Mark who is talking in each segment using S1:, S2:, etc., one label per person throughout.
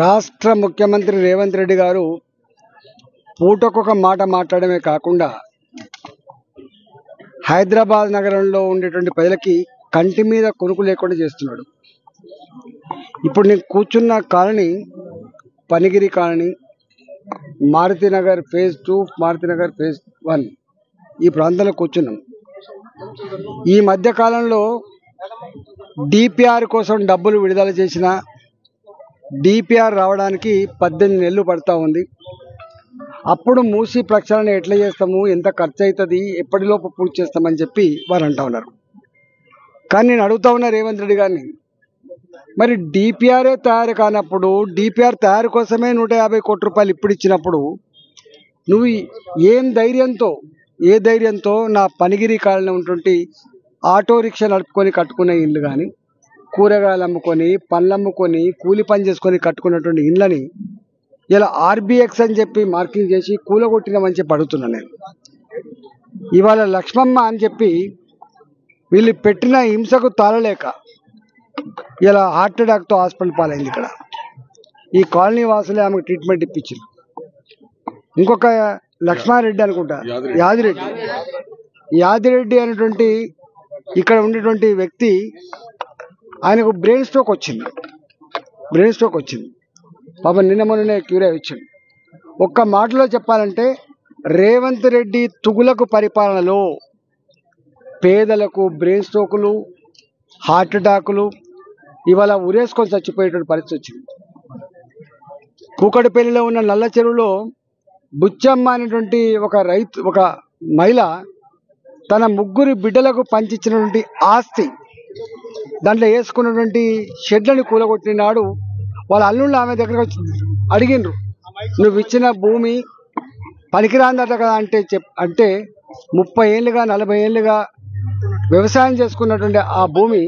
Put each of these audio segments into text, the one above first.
S1: రాష్ట్ర ముఖ్యమంత్రి రేవంత్ రెడ్డి గారు పూటకొక మాట మాట్లాడమే కాకుండా హైదరాబాద్ నగరంలో ఉండేటువంటి ప్రజలకి కంటి మీద కొనుకు లేకుండా చేస్తున్నాడు. ఇప్పుడు నేను కూర్చున్న colony Panigiri colony, Maruthi Nagar phase 2, Maruthi Nagar phase 1 ఈ ప్రాంతంలో కూర్చున్నాం. ఈ మధ్య కాలంలో డిపిఆర్ కోసం డబ్బులు విడుదల చేసిన డిపిఆర్ రావడానికి 18 నెలలు పడతా ఉంది. అప్పుడు మూసి ప్రక్షాళన ఎట్లా చేస్తాము, ఎంత ఖర్చు అవుతుంది, ఎప్పటిలోపు పూర్తి చేస్తామని చెప్పి వారు అంటా ఉన్నారు. కానీ నేను అడుగుతా ఉన్నా రేవంత్ రెడ్డి గారిని, మరి డిపిఆర్ఏ తయారు కానప్పుడు, డిపిఆర్ తయారు కోసమే 150 కోట్ల రూపాయలు ఇప్పుడు ఇచ్చినప్పుడు నువ్వు ఏ ధైర్యంతో నా పనిగిరి కాలంలో ఉన్నటువంటి ఆటో రిక్షా నడుపుకొని కట్టుకునే ఇల్లు కానీ, కూరగాయలు అమ్ముకొని, పళ్ళు అమ్ముకొని, కూలి పని చేసుకొని కట్టుకున్నటువంటి ఇళ్ళని ఇలా ఆర్బిఎక్స్ అని చెప్పి మార్కింగ్ చేసి కూలగొట్టినామని చెప్పి అడుగుతున్నాను నేను. ఇవాళ లక్ష్మమ్మ అని చెప్పి వీళ్ళు పెట్టిన హింసకు తాళలేక ఇలా హార్ట్ అటాక్తో హాస్పిటల్ పాలైంది. ఇక్కడ ఈ కాలనీ వాసులే ఆమెకు ట్రీట్మెంట్ ఇప్పించారు. ఇంకొక లక్ష్మారెడ్డి అనుకుంటా, యాదిరెడ్డి అనేటువంటి ఇక్కడ ఉండేటువంటి వ్యక్తి, ఆయనకు బ్రెయిన్ స్ట్రోక్ వచ్చింది. పాపం నిన్న మొన్ననే క్యూర్ అయి వచ్చింది. ఒక్క మాటలో చెప్పాలంటే రేవంత్ రెడ్డి తుగులకు పరిపాలనలో పేదలకు బ్రెయిన్ స్ట్రోకులు, హార్ట్ అటాకులు, ఇవాళ ఉరేసుకొని చచ్చిపోయేటువంటి పరిస్థితి వచ్చింది. కూకటిపల్లిలో ఉన్న నల్ల చెరువులో బుచ్చమ్మ అనేటువంటి ఒక మహిళ తన 3 బిడ్డలకు పంచిచ్చినటువంటి ఆస్తి, దాంట్లో వేసుకున్నటువంటి షెడ్లను కూలగొట్టినాడు. వాళ్ళ అల్లుళ్ళు ఆమె దగ్గరకు వచ్చి అడిగిండ్రు, నువ్వు ఇచ్చిన భూమి పనికిరాందట కదా అంటే 30 ఏళ్ళుగా 40 ఏళ్ళుగా వ్యవసాయం చేసుకున్నటువంటి ఆ భూమి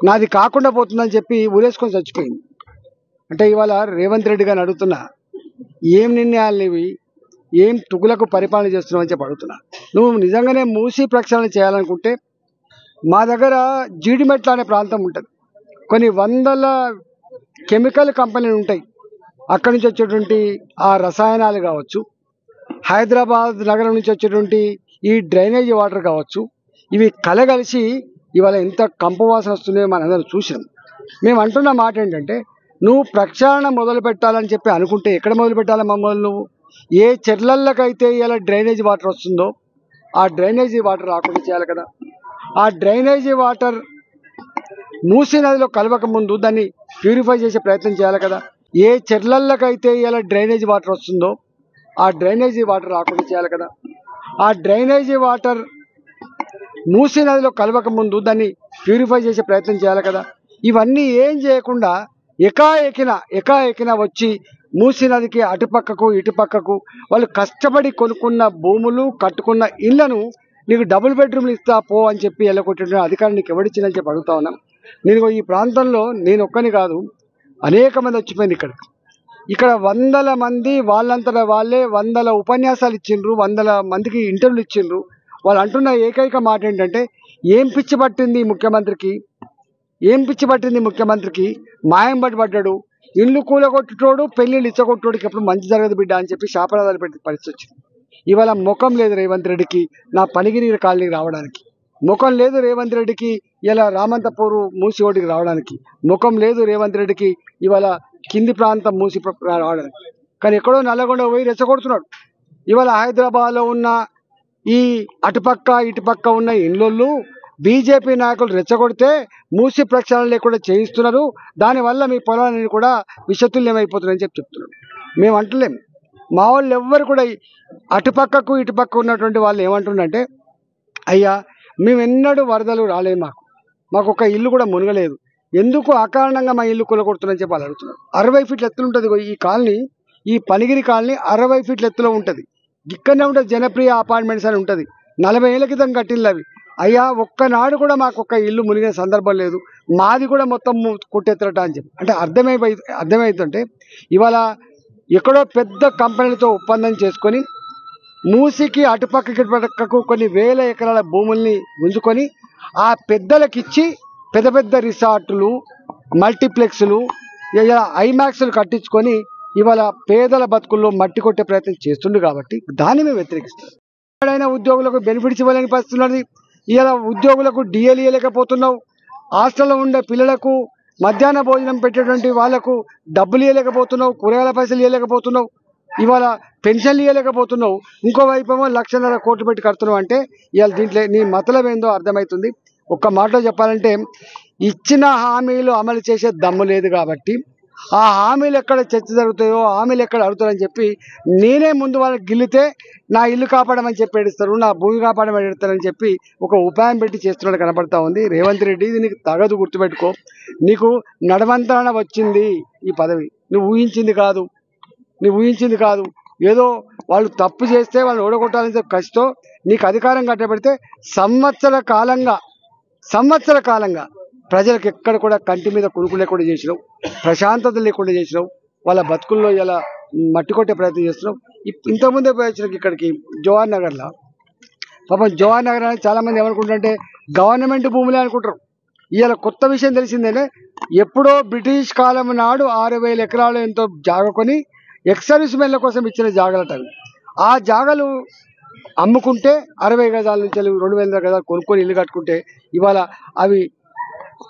S1: నాది కాకుండా పోతుందని చెప్పి ఊరేసుకొని చచ్చిపోయింది. అంటే ఇవాళ రేవంత్ రెడ్డి గారిని అడుగుతున్నా, ఏం నిర్ణయాలు ఇవి, ఏం తుగులకు పరిపాలన చేస్తున్నావు అని చెప్పి అడుగుతున్నా. నువ్వు నిజంగానే మూసి ప్రక్షాళన చేయాలనుకుంటే మా దగ్గర జీడిమెట్ల అనే ప్రాంతం ఉంటుంది. కొన్ని వందల కెమికల్ కంపెనీలు ఉంటాయి. అక్కడి నుంచి వచ్చేటువంటి ఆ రసాయనాలు కావచ్చు, హైదరాబాద్ నగరం నుంచి వచ్చేటువంటి ఈ డ్రైనేజీ వాటర్ కావచ్చు, ఇవి కలగలిసి ఇవాళ ఎంత కంపవాసన వస్తున్నాయో మనందరం చూసాం. మేము అంటున్న మాట ఏంటంటే, నువ్వు ప్రక్షాళన మొదలు పెట్టాలని చెప్పి అనుకుంటే ఎక్కడ మొదలు పెట్టాలి? మమ్మల్ని నువ్వు ఏ చెర్లకైతే ఇలా డ్రైనేజీ వాటర్ వస్తుందో ఆ డ్రైనేజీ వాటర్ రాకుండా చేయాలి కదా. ఆ డ్రైనేజీ వాటర్ మూసీ నదిలో కలవక ముందు దాన్ని ప్యూరిఫై చేసే ప్రయత్నం చేయాలి కదా. ఏ చెర్లకైతే ఇలా డ్రైనేజీ వాటర్ వస్తుందో ఆ డ్రైనేజీ వాటర్ రాకుండా చేయాలి కదా. ఆ డ్రైనేజీ వాటర్ మూసీ నదిలో కలవక ముందు దాన్ని ప్యూరిఫై చేసే ప్రయత్నం చేయాలి కదా. ఇవన్నీ ఏం చేయకుండా ఎకాఎకిన వచ్చి మూసీ నదికి అటుపక్కకు ఇటుపక్కకు వాళ్ళు కష్టపడి కొనుక్కున్న భూములు, కట్టుకున్న ఇళ్లను నీకు డబుల్ బెడ్రూమ్లు ఇస్తా పో అని చెప్పి ఎల్లకొట్టిన అధికారం నీకు ఎవడిచ్చిందని చెప్పి అడుగుతా ఉన్నాం. నేను ఈ ప్రాంతంలో నేను ఒక్కని కాదు, అనేక మంది వచ్చిపోయింది. ఇక్కడ 100 మంది వాళ్ళంతటా వాళ్ళే 100 ఉపన్యాసాలు ఇచ్చిండ్రు, 100 మందికి ఇంటర్వ్యూలు ఇచ్చిండ్రు. వాళ్ళు అంటున్న ఏకైక మాట ఏంటంటే, ఏం పిచ్చి పట్టింది ముఖ్యమంత్రికి, మాయం పడ్డాడు, ఇల్లు కూలగొట్టుటోడు, పెళ్లిళ్ళు ఇచ్చగొట్టుడికి ఎప్పుడు మంచి జరగదు బిడ్డ అని చెప్పి శాపనాదాలు పెట్టే పరిస్థితి వచ్చింది. ఇవాళ ముఖం లేదు రేవంత్ రెడ్డికి నా పనిగిరి కాలనీకి రావడానికి, ముఖం లేదు రేవంత్ రెడ్డికి ఇలా రామంతపూర్ మూసి ఓటికి రావడానికి, ముఖం లేదు రేవంత్ రెడ్డికి ఇవాళ కింది ప్రాంతం మూసి రావడానికి. కానీ ఎక్కడో నల్లగొండ పోయి రెచ్చగొడుతున్నాడు. ఇవాళ హైదరాబాద్లో ఉన్న ఈ అటుపక్క ఇటుపక్క ఉన్న ఇళ్ళోళ్ళు బీజేపీ నాయకులు రెచ్చగొడితే మూసి ప్రక్షాళన లేకుండా చేయిస్తున్నారు. దానివల్ల మీ పొలాలని కూడా విషతుల్యమైపోతున్నాయని చెప్తున్నారు. మేము అంటలేం, మా వాళ్ళు ఎవ్వరు కూడా అటుపక్కకు ఇటుపక్క ఉన్నటువంటి వాళ్ళు ఏమంటున్నారంటే, అయ్యా మేమెన్నడూ వరదలు రాలేదు, మాకు ఒక ఇల్లు కూడా మునగలేదు, ఎందుకు అకారణంగా మా ఇల్లు కూలగొడుతుందని చెప్పి వాళ్ళు అడుగుతున్నారు. 60 ఫీట్ల ఎత్తులు ఉంటుంది ఈ కాలనీ, ఈ పనిగిరి కాలనీ 60 ఫీట్ల ఎత్తులో ఉంటుంది. ఇక్కడనే ఉంటుంది జనప్రియ అపార్ట్మెంట్స్ అని ఉంటుంది. 40 ఏళ్ళ క్రితం కట్టిల్లు అవి. అయ్యా ఒక్కనాడు కూడా మాకు ఒక్క ఇల్లు మునిగిన సందర్భం లేదు, మాది కూడా మొత్తం కొట్టెత్తరట అని చెప్పి. అంటే అర్థమవుతుంటే ఇవాళ ఎక్కడో పెద్ద కంపెనీలతో ఒప్పందం చేసుకొని మూసికి అటుపక్కకు కొన్ని వేల ఎకరాల భూముల్ని ఉంచుకొని ఆ పెద్దలకిచ్చి పెద్ద పెద్ద రిసార్టులు, మల్టీప్లెక్స్లు, ఇలా ఐమాక్స్లు కట్టించుకొని ఇవాళ పేదల బతుకుల్లో మట్టి కొట్టే ప్రయత్నం చేస్తుండు కాబట్టి దాన్ని మేము వ్యతిరేకిస్తాం. ఎక్కడైనా ఉద్యోగులకు బెనిఫిట్స్ ఇవ్వలేని పరిస్థితి ఉన్నది. ఇలా ఉద్యోగులకు డిఎల్ ఇవ్వలేకపోతున్నావు, హాస్టల్లో ఉండే పిల్లలకు మధ్యాహ్న భోజనం పెట్టేటువంటి వాళ్లకు డబ్బులు ఇవ్వలేకపోతున్నావు, కూరగాయల పైసలు ఇవ్వలేకపోతున్నావు, ఇవాళ పెన్షన్లు ఇవ్వలేకపోతున్నావు, ఇంకోవైపు ఏమో 1,00,000 కోట్లు పెట్టి కడుతున్నావు. అంటే ఇవాళ దీంట్లో నీ మతలం ఏందో అర్థమవుతుంది. ఒక్క మాటలో చెప్పాలంటే ఇచ్చిన హామీలు అమలు చేసే దమ్ము లేదు కాబట్టి ఆ హామీలు ఎక్కడ చర్చ జరుగుతాయో, హామీలు ఎక్కడ అడుగుతారని చెప్పి నేనే ముందు వాళ్ళకి గిల్లితే నా ఇల్లు కాపాడమని చెప్పి ఏడుస్తారు, నా భూమి కాపాడమని ఏడుస్తారని చెప్పి ఒక ఉపాయం పెట్టి చేస్తున్నట్టు కనపడతా ఉంది. రేవంత్ రెడ్డి ఇది నీకు తగదు, గుర్తుపెట్టుకో. నీకు నడవంతరణ వచ్చింది ఈ పదవి, నువ్వు ఊహించింది కాదు. ఏదో వాళ్ళు తప్పు చేస్తే వాళ్ళు ఓడగొట్టాలని చెప్పి కష్టం నీకు అధికారం కట్టబెడితే సంవత్సర కాలంగా ప్రజలకు ఎక్కడ కూడా కంటి మీద కొనుక్కు లేకుండా చేసినావు, ప్రశాంతత లేకుండా చేసినావు, వాళ్ళ బతుకుల్లో ఇలా మట్టి కొట్టే ప్రయత్నం చేస్తున్నావు. ఇంతకుముందే పోయించిన ఇక్కడికి జవహర్ నగర్లో, పాపం జవహర్ నగర్ అని చాలామంది ఏమనుకుంటారంటే గవర్నమెంట్ భూములే అనుకుంటారు. ఇవాళ కొత్త విషయం తెలిసిందేనే, ఎప్పుడో బ్రిటిష్ కాలం నాడు 6,000 ఎకరాలు ఎంతో జాగా కొని ఎక్సర్వీస్ మెన్ల కోసం ఇచ్చిన జాగాలట. ఆ జాగాలు అమ్ముకుంటే 60 గజాల నుంచి 2,000 గజాలు కొనుక్కొని ఇల్లు కట్టుకుంటే ఇవాళ అవి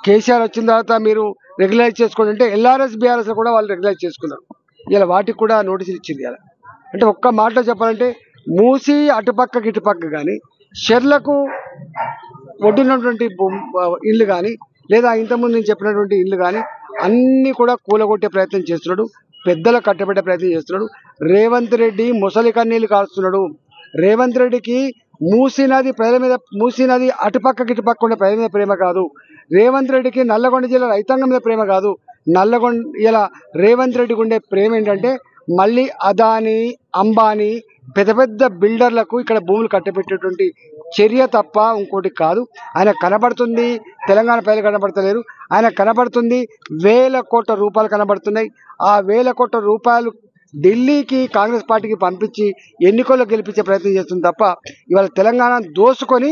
S1: కేసీఆర్ వచ్చిన తర్వాత మీరు రెగ్యులైజ్ చేసుకోండి అంటే ఎల్ఆర్ఎస్ బీఆర్ఎస్ కూడా వాళ్ళు రెగ్యులైజ్ చేసుకున్నారు. ఇలా వాటికి కూడా నోటీసులు ఇచ్చింది. ఇలా అంటే ఒక్క మాటలో చెప్పాలంటే మూసి అటుపక్క ఇటుపక్క కానీ షెర్లకు ఒడ్డున్నటువంటి ఇల్లు కానీ లేదా ఇంతకుముందు నేను చెప్పినటువంటి ఇల్లు కానీ అన్నీ కూడా కూలగొట్టే ప్రయత్నం చేస్తున్నాడు, పెద్దలకు కట్టబెట్టే ప్రయత్నం చేస్తున్నాడు. రేవంత్ రెడ్డి ముసలి కన్నీళ్ళు కారుస్తున్నాడు. రేవంత్ రెడ్డికి మూసీ నది అటుపక్కకి ఇటుపక్క ఉండే ప్రజల మీద ప్రేమ కాదు. రేవంత్ రెడ్డికి నల్లగొండ జిల్లా రైతాంగం మీద ప్రేమ కాదు. ఇలా రేవంత్ రెడ్డికి ఉండే ప్రేమ ఏంటంటే మళ్ళీ అదానీ, అంబానీ పెద్ద పెద్ద బిల్డర్లకు ఇక్కడ భూములు కట్టబెట్టేటువంటి చర్య తప్ప ఇంకోటి కాదు. ఆయన కనబడుతుంది, తెలంగాణ ప్రజలు కనబడతలేరు. ఆయన కనబడుతుంది, 1,000 కోట్ల రూపాయలు కనబడుతున్నాయి. ఆ 1,000 కోట్ల రూపాయలు ఢిల్లీకి కాంగ్రెస్ పార్టీకి పంపించి ఎన్నికల్లో గెలిపించే ప్రయత్నం చేస్తుంది తప్ప ఇవాళ తెలంగాణ దోసుకొని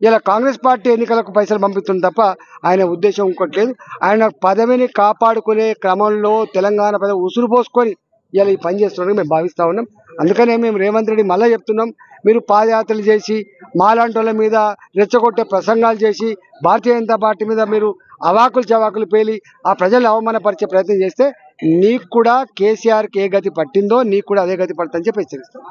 S1: ఇలా కాంగ్రెస్ పార్టీ ఎన్నికలకు పైసలు పంపిస్తుంది తప్ప ఆయన ఉద్దేశం ఇంకోటి లేదు. ఆయన పదవిని కాపాడుకునే క్రమంలో తెలంగాణ ప్రజలు ఉసురు పోసుకొని ఇలా ఈ పని చేస్తున్నారని మేము భావిస్తూ ఉన్నాం. అందుకనే మేము రేవంత్ రెడ్డి మళ్ళీ చెప్తున్నాం, మీరు పాదయాత్రలు చేసి మాలాంటి వాళ్ళ మీద రెచ్చగొట్టే ప్రసంగాలు చేసి భారతీయ జనతా పార్టీ మీద మీరు అవాకులు చవాకులు పేలి ఆ ప్రజల్ని అవమానపరిచే ప్రయత్నం చేస్తే నీకు కూడా కేసీఆర్కి ఏ గతి పట్టిందో నీకు కూడా అదే గతి పడుతుందని చెప్పి హెచ్చరిస్తాం.